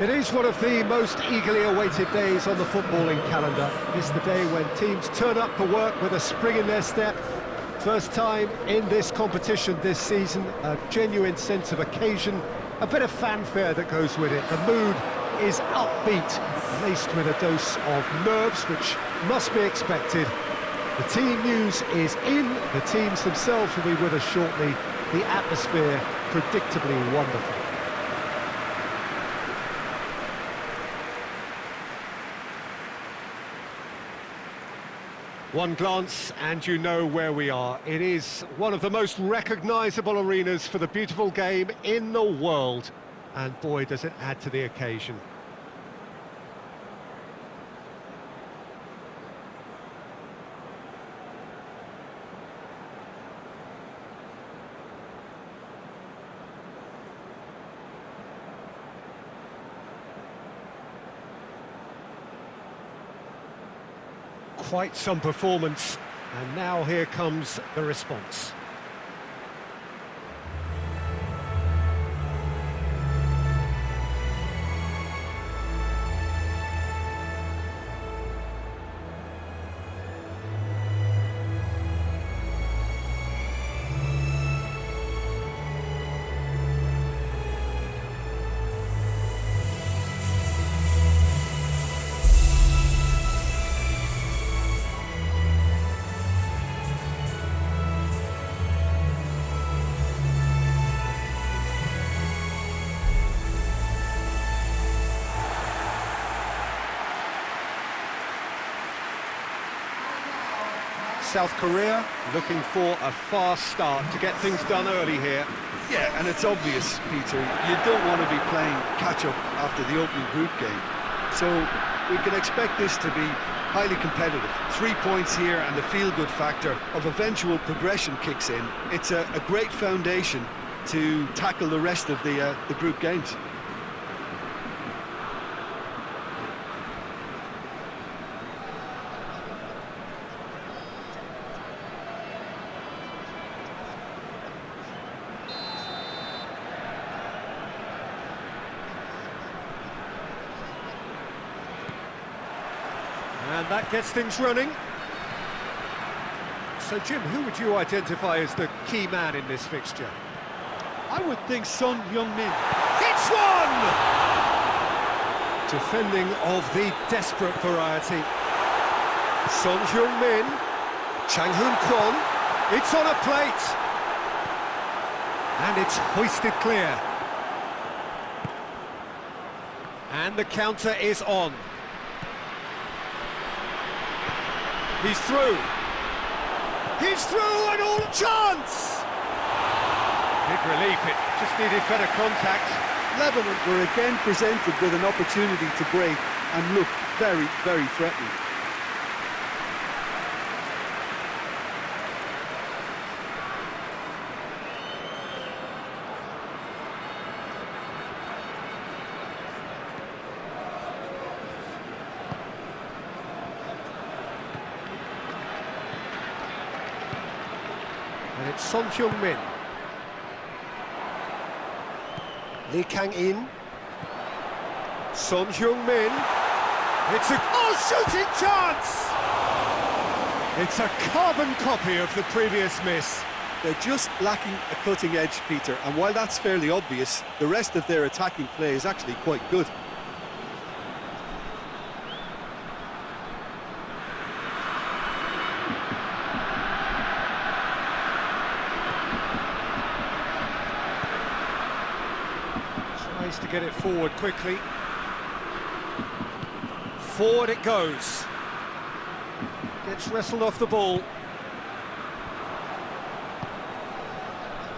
It is one of the most eagerly awaited days on the footballing calendar. It's the day when teams turn up for work with a spring in their step. First time in this competition this season, a genuine sense of occasion, a bit of fanfare that goes with it. The mood is upbeat, laced with a dose of nerves, which must be expected. The team news is in, the teams themselves will be with us shortly. The atmosphere predictably wonderful. One glance and you know where we are. It is one of the most recognisable arenas for the beautiful game in the world. And boy, does it add to the occasion. Quite some performance, and now here comes the response. South Korea looking for a fast start to get things done early here. Yeah, and it's obvious, Peter, you don't want to be playing catch-up after the opening group game. So we can expect this to be highly competitive. 3 points here and the feel-good factor of eventual progression kicks in. It's a great foundation to tackle the rest of the group games. And that gets things running. So, Jim, who would you identify as the key man in this fixture? I would think Son Heung-min. It's one! Defending of the desperate variety. Son Heung-min, Chang Hoon-kwon, it's on a plate! And it's hoisted clear. And the counter is on. He's through. He's through and all chance! Big relief, it just needed better contact. Lebanon were again presented with an opportunity to break and look very, very threatening. And it's Son Heung-min. Lee Kang-in. Son Heung-min. It's a shooting chance! It's a carbon copy of the previous miss. They're just lacking a cutting edge, Peter, and while that's fairly obvious, the rest of their attacking play is actually quite good. Tries to get it forward quickly. Forward it goes. Gets wrestled off the ball.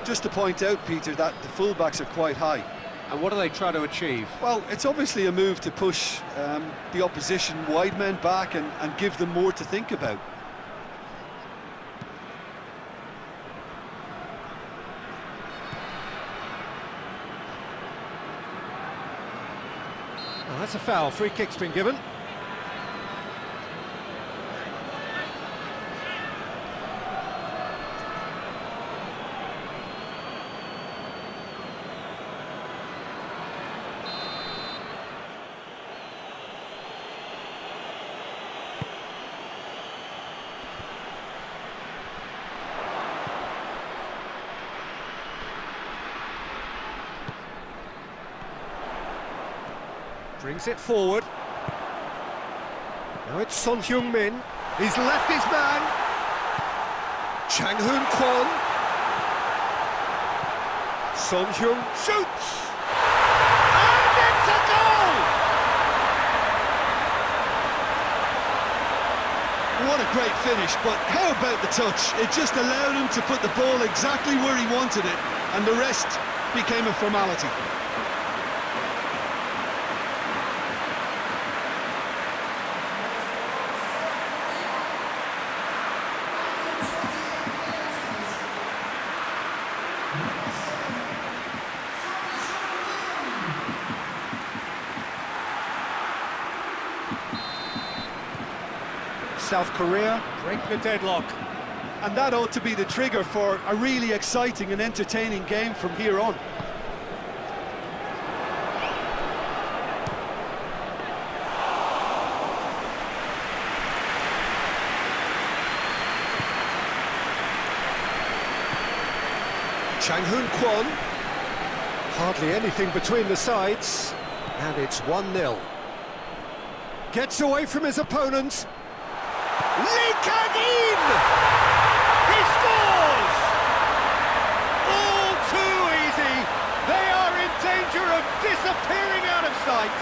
Just to point out, Peter, that the fullbacks are quite high. And what do they try to achieve? Well, it's obviously a move to push the opposition wide men back and give them more to think about. Oh, that's a foul. Free kick's been given. Brings it forward. Now it's Son Heung-min. He's left his man. Chang Hoon Kwon. Son Heung shoots. And it's a goal! What a great finish, but how about the touch? It just allowed him to put the ball exactly where he wanted it, and the rest became a formality. South Korea break the deadlock. And that ought to be the trigger for a really exciting and entertaining game from here on. Chang Hoon Kwon. Hardly anything between the sides. And it's 1-0. Gets away from his opponent. Lee Kang-in! He scores! All too easy. They are in danger of disappearing out of sight.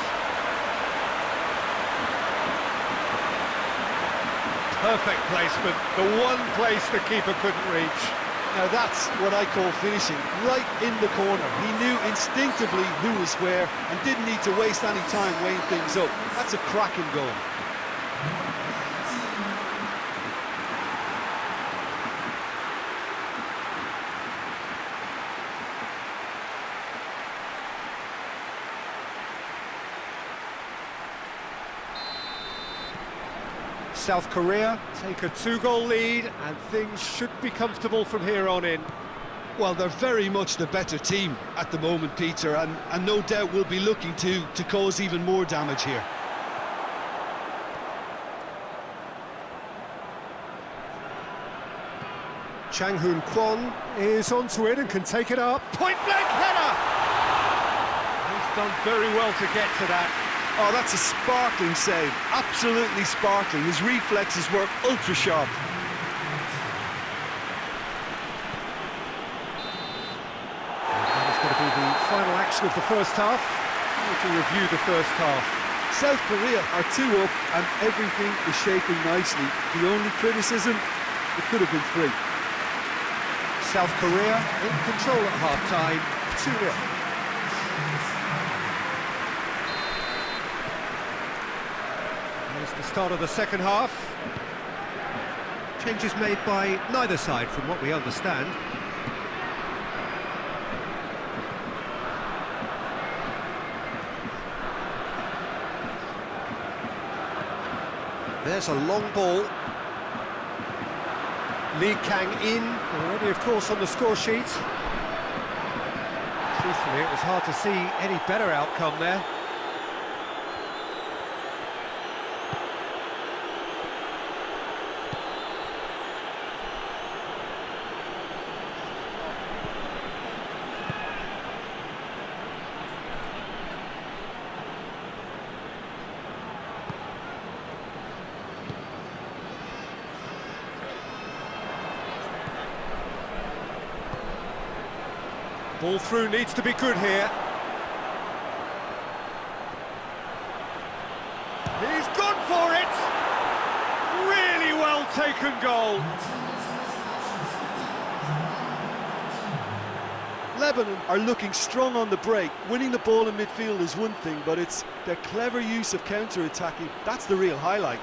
Perfect placement, the one place the keeper couldn't reach. Now that's what I call finishing, right in the corner. He knew instinctively who was where and didn't need to waste any time weighing things up. That's a cracking goal. South Korea take a 2-goal lead and things should be comfortable from here on in. Well, they're very much the better team at the moment, Peter, and no doubt will be looking to cause even more damage here. Chang Hoon Kwon is onto it and can take it up. Point-blank header! He's done very well to get to that. Oh, that's a sparkling save, absolutely sparkling. His reflexes were ultra-sharp. And it's going to be the final action of the first half. We can review the first half. South Korea are 2 up and everything is shaping nicely. The only criticism, it could have been 3. South Korea in control at half-time, 2-0. Here's the start of the second half. Changes made by neither side from what we understand. There's a long ball. Lee Kang-in, already of course on the score sheet. Truthfully, it was hard to see any better outcome there. Ball through needs to be good here. He's gone for it! Really well taken goal. Lebanon are looking strong on the break. Winning the ball in midfield is one thing, but it's their clever use of counter-attacking. That's the real highlight.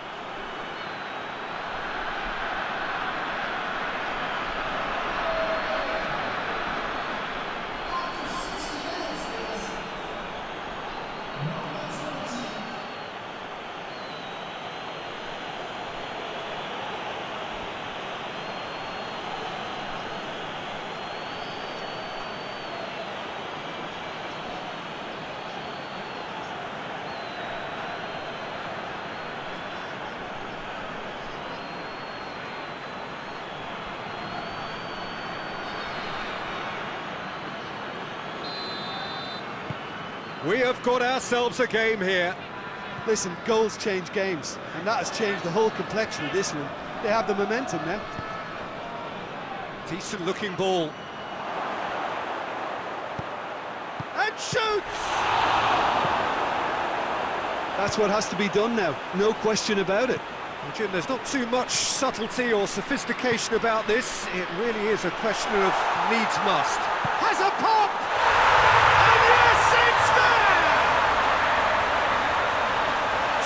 We have got ourselves a game here. Listen, goals change games, and that has changed the whole complexion of this one. They have the momentum now. Decent looking ball. And shoots! That's what has to be done now, no question about it. Well, Jim, there's not too much subtlety or sophistication about this. It really is a question of needs must. Has a pop! And yes, it's there!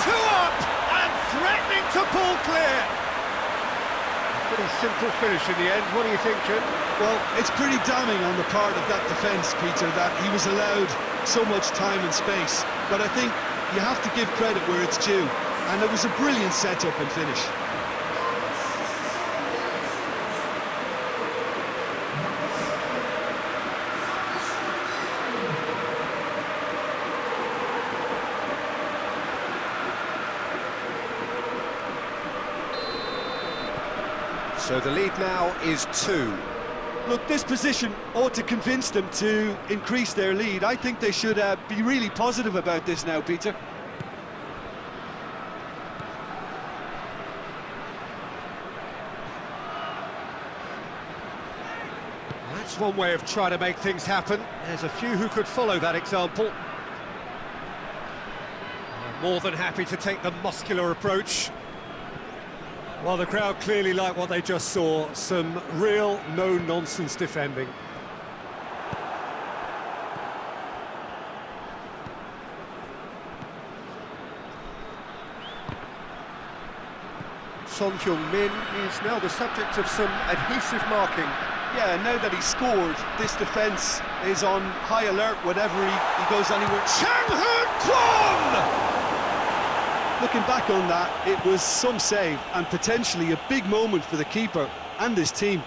2 up and threatening to pull clear. Pretty simple finish in the end. What do you think, Jim? Well, it's pretty damning on the part of that defence, Peter, that he was allowed so much time and space. But I think you have to give credit where it's due, and it was a brilliant setup and finish. So the lead now is 2. Look, this position ought to convince them to increase their lead. I think they should be really positive about this now, Peter. That's one way of trying to make things happen. There's a few who could follow that example. I'm more than happy to take the muscular approach. Well, the crowd clearly like what they just saw. Some real no-nonsense defending. Son Heung-min is now the subject of some adhesive marking. Yeah, now that he's scored, this defence is on high alert whenever he goes anywhere. Chang Hoon-kwon! Looking back on that, it was some save and potentially a big moment for the keeper and his team.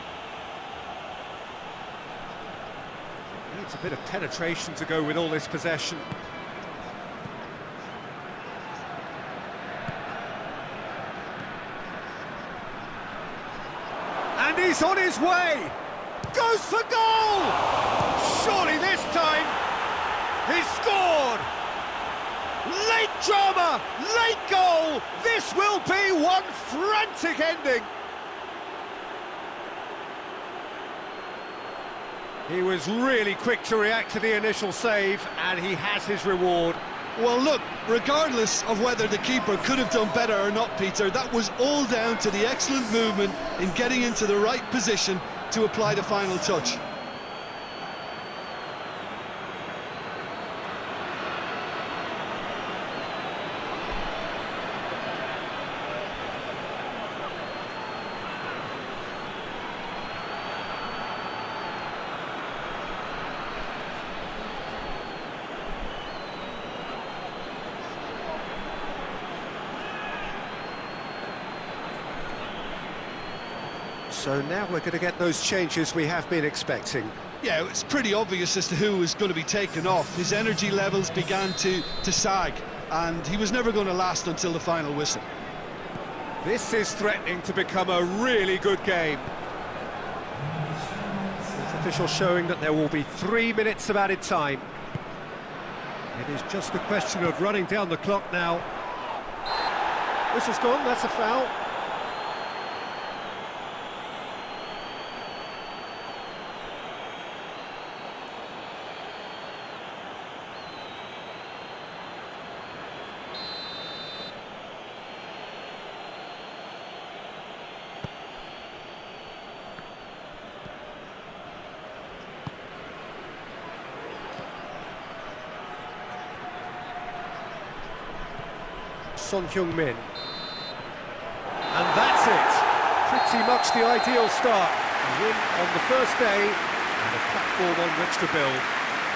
Needs a bit of penetration to go with all this possession. And he's on his way! Goes for goal! Surely this time he's scored! Late drama, late goal! This will be one frantic ending! He was really quick to react to the initial save, and he has his reward. Well, look, regardless of whether the keeper could have done better or not, Peter, that was all down to the excellent movement in getting into the right position to apply the final touch. So now we're going to get those changes we have been expecting. Yeah, it's pretty obvious as to who was going to be taken off. His energy levels began to sag, and he was never going to last until the final whistle. This is threatening to become a really good game. With officials showing that there will be 3 minutes of added time. It is just a question of running down the clock now. Whistle's gone, that's a foul. Son Heung-min. And that's it. Pretty much the ideal start. A win on the first day and a platform on which to build.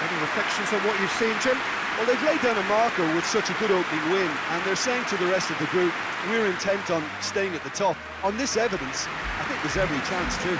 Any reflections on what you've seen, Jim? Well, they've laid down a marker with such a good opening win, and they're saying to the rest of the group, we're intent on staying at the top. On this evidence, I think there's every chance too.